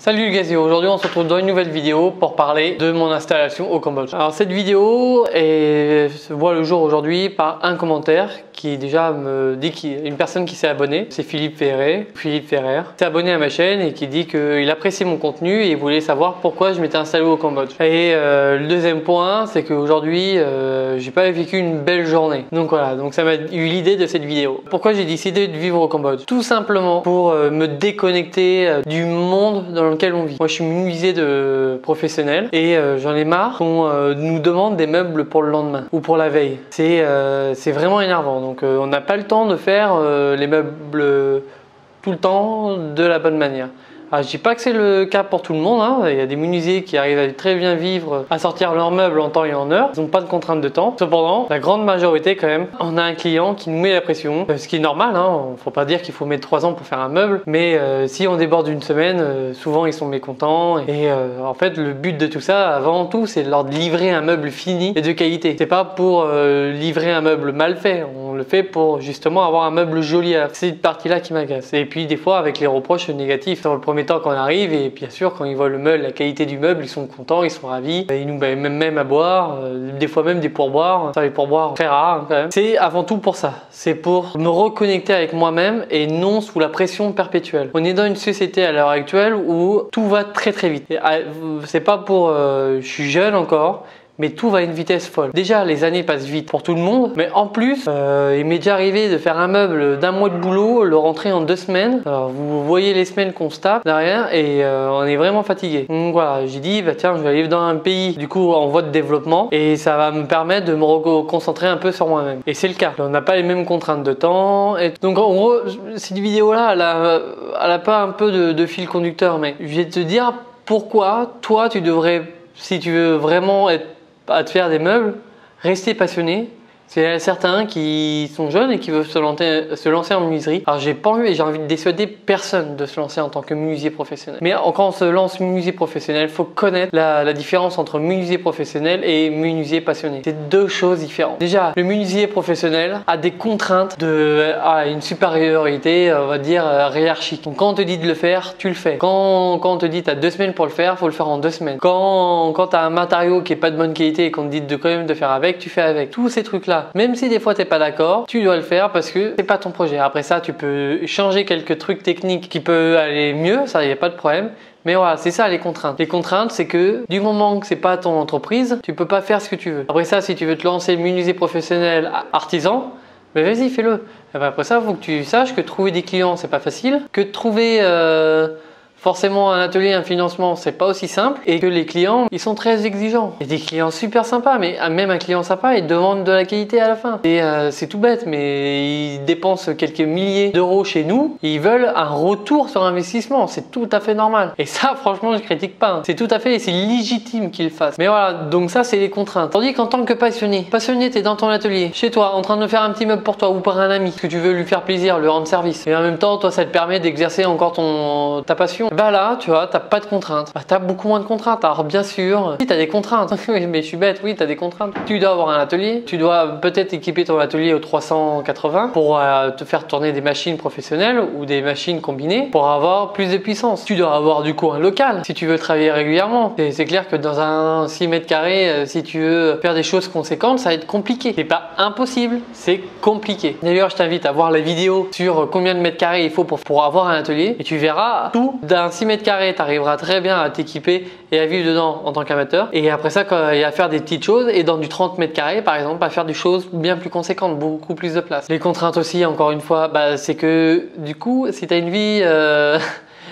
Salut les gars, aujourd'hui on se retrouve dans une nouvelle vidéo pour parler de mon installation au Cambodge. Alors cette vidéo voit le jour aujourd'hui par un commentaire qui déjà me dit qu'il y a une personne qui s'est abonnée, c'est Philippe Ferrer, s'est abonné à ma chaîne et qui dit qu'il appréciait mon contenu et voulait savoir pourquoi je m'étais installé au Cambodge. Et le deuxième point, c'est qu'aujourd'hui j'ai pas vécu une belle journée. Donc voilà, donc ça m'a eu l'idée de cette vidéo. Pourquoi j'ai décidé de vivre au Cambodge? Tout simplement pour me déconnecter du monde dans lequel on vit. Moi je suis menuisier de professionnel et j'en ai marre qu'on nous demande des meubles pour le lendemain ou pour la veille. C'est vraiment énervant. Donc on n'a pas le temps de faire les meubles tout le temps de la bonne manière. Alors, je dis pas que c'est le cas pour tout le monde, hein. Il y a des menuisiers qui arrivent à très bien vivre, à sortir leurs meubles en temps et en heure. Ils n'ont pas de contrainte de temps. Cependant, la grande majorité quand même, on a un client qui nous met la pression, ce qui est normal, hein. Faut pas dire qu'il faut mettre 3 ans pour faire un meuble, mais si on déborde d'une semaine, souvent ils sont mécontents. Et en fait, le but de tout ça, avant tout, c'est de leur livrer un meuble fini et de qualité. C'est pas pour livrer un meuble mal fait. On le fait pour justement avoir un meuble joli. C'est cette partie-là qui m'agace. Et puis des fois avec les reproches négatifs. Dans le premier temps quand on arrive, et bien sûr quand ils voient le meuble, la qualité du meuble, ils sont contents, ils sont ravis. Ils nous mettent même à boire, des fois même des pourboires. Ça, les pourboires très rares hein, quand même. C'est avant tout pour ça. C'est pour me reconnecter avec moi-même et non sous la pression perpétuelle. On est dans une société à l'heure actuelle où tout va très très vite. C'est pas pour... je suis jeune encore. Mais tout va à une vitesse folle. Déjà, les années passent vite pour tout le monde. Mais en plus, il m'est déjà arrivé de faire un meuble d'un mois de boulot, le rentrer en 2 semaines. Alors, vous voyez les semaines qu'on se tape derrière et on est vraiment fatigué. Donc voilà, j'ai dit, bah, tiens, je vais aller dans un pays du coup en voie de développement et ça va me permettre de me concentrer un peu sur moi-même. Et c'est le cas. On n'a pas les mêmes contraintes de temps. Et donc en gros, cette vidéo-là, elle a pas un peu de fil conducteur, mais je vais te dire pourquoi toi, tu devrais, si tu veux vraiment à te faire des meubles, rester passionné. C'est certains qui sont jeunes et qui veulent se lancer en menuiserie. Alors j'ai pas envie et j'ai envie de dissuader personne de se lancer en tant que menuisier professionnel. Mais quand on se lance menuisier professionnel, il faut connaître la différence entre menuisier professionnel et menuisier passionné. C'est deux choses différentes. Déjà, le menuisier professionnel a des contraintes une supériorité, on va dire, hiérarchique. Donc quand on te dit de le faire, tu le fais. Quand on te dit tu as 2 semaines pour le faire, faut le faire en 2 semaines. Quand tu as un matériau qui est pas de bonne qualité et qu'on te dit quand même de faire avec, tu fais avec. Tous ces trucs-là. Même si des fois t'es pas d'accord, tu dois le faire parce que c'est pas ton projet. Après ça, tu peux changer quelques trucs techniques qui peuvent aller mieux, ça y a pas de problème. Mais voilà, c'est ça les contraintes. Les contraintes, c'est que du moment que c'est pas ton entreprise, tu peux pas faire ce que tu veux. Après ça, si tu veux te lancer menuisier professionnel artisan, mais vas-y, fais-le. Et ben après ça, il faut que tu saches que trouver des clients, c'est pas facile, que de trouver forcément un atelier, un financement, c'est pas aussi simple et que les clients, ils sont très exigeants. Il y a des clients super sympas, mais même un client sympa, il demande de la qualité à la fin. Et c'est tout bête, mais ils dépensent quelques milliers d'euros chez nous, et ils veulent un retour sur investissement. C'est tout à fait normal. Et ça, franchement, je critique pas. Hein. C'est tout à fait, c'est légitime qu'ils le fassent. Mais voilà, donc ça, c'est les contraintes. Tandis qu'en tant que passionné, t'es dans ton atelier, chez toi, en train de faire un petit meuble pour toi ou pour un ami, parce que tu veux lui faire plaisir, lui rendre service. Et en même temps, toi, ça te permet d'exercer encore ta passion. Bah là, tu vois, t'as pas de contraintes. Bah, t'as beaucoup moins de contraintes. Alors bien sûr, si t'as des contraintes, mais je suis bête, oui, t'as des contraintes. Tu dois avoir un atelier, tu dois peut-être équiper ton atelier au 380 pour te faire tourner des machines professionnelles ou des machines combinées pour avoir plus de puissance. Tu dois avoir du coup un local si tu veux travailler régulièrement. C'est clair que dans un 6 mètres carrés, si tu veux faire des choses conséquentes, ça va être compliqué. C'est pas impossible, c'est compliqué. D'ailleurs, je t'invite à voir la vidéo sur combien de mètres carrés il faut pour avoir un atelier et tu verras tout d'un 6 mètres carrés, tu arriveras très bien à t'équiper et à vivre dedans en tant qu'amateur. Et après ça, il y a à faire des petites choses et dans du 30 mètres carrés, par exemple, à faire des choses bien plus conséquentes, beaucoup plus de place. Les contraintes aussi, encore une fois, c'est que du coup, si tu as une vie...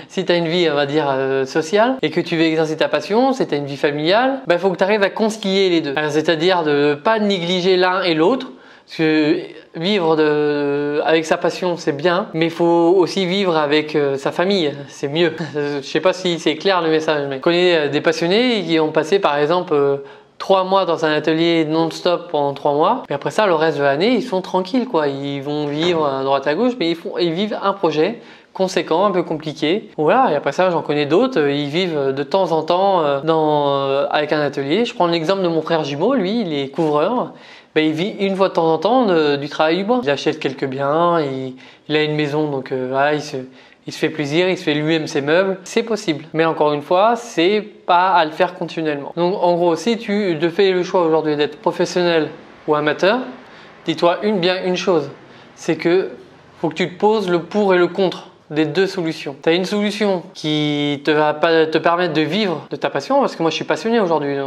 Si tu as une vie, on va dire, sociale et que tu veux exercer ta passion, si tu as une vie familiale, il faut que tu arrives à concilier les deux. C'est-à-dire de ne pas négliger l'un et l'autre. Parce que vivre avec sa passion, c'est bien, mais il faut aussi vivre avec sa famille, c'est mieux. Je sais pas si c'est clair le message, mais je connais des passionnés qui ont passé par exemple 3 mois dans un atelier non-stop pendant 3 mois. Et après ça, le reste de l'année, ils sont tranquilles, quoi. Ils vont vivre à droite à gauche, mais ils vivent un projet conséquent, un peu compliqué. Voilà, et après ça, j'en connais d'autres, ils vivent de temps en temps avec un atelier. Je prends l'exemple de mon frère jumeau, lui, il est couvreur. Il vit une fois de temps en temps du travail du bois. Il achète quelques biens, il a une maison, donc voilà, il se fait plaisir, il se fait lui-même ses meubles, c'est possible. Mais encore une fois, c'est pas à le faire continuellement. Donc en gros, si tu te fais le choix aujourd'hui d'être professionnel ou amateur, dis-toi bien une chose, c'est que faut que tu te poses le pour et le contre des deux solutions. Tu as une solution qui va te permettre de vivre de ta passion, parce que moi je suis passionné aujourd'hui.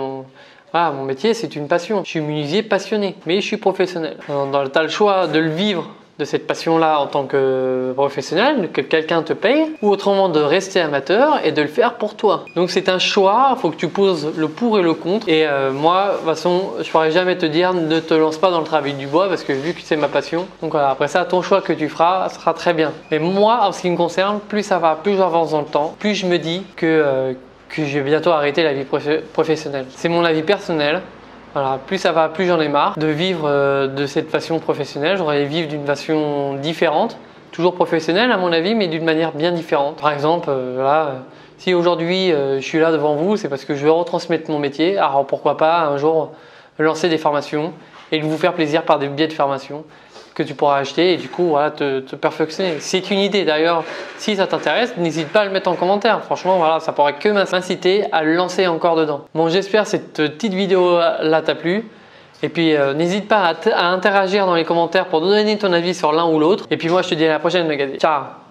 Voilà, mon métier c'est une passion. Je suis menuisier passionné, mais je suis professionnel. Tu as le choix de le vivre de cette passion-là en tant que professionnel, que quelqu'un te paye, ou autrement de rester amateur et de le faire pour toi. Donc c'est un choix, il faut que tu poses le pour et le contre. Et moi, de toute façon, je ne pourrais jamais te dire ne te lance pas dans le travail du bois parce que vu que c'est ma passion. Donc voilà, après ça, ton choix que tu feras sera très bien. Mais moi, en ce qui me concerne, plus ça va, plus j'avance dans le temps, plus je me dis que je vais bientôt arrêter la vie professionnelle. C'est mon avis personnel. Voilà, plus ça va, plus j'en ai marre de vivre de cette passion professionnelle. J'aurais vivre d'une passion différente, toujours professionnelle à mon avis, mais d'une manière bien différente. Par exemple, si aujourd'hui je suis là devant vous, c'est parce que je veux retransmettre mon métier. Alors pourquoi pas un jour lancer des formations et vous faire plaisir par des billets de formation que tu pourras acheter et du coup voilà, te perfectionner. C'est une idée d'ailleurs, si ça t'intéresse, n'hésite pas à le mettre en commentaire. Franchement, voilà, ça pourrait que m'inciter à le lancer encore dedans. Bon, j'espère que cette petite vidéo là t'a plu. Et puis n'hésite pas à interagir dans les commentaires pour donner ton avis sur l'un ou l'autre. Et puis moi je te dis à la prochaine, Magadi. Ciao!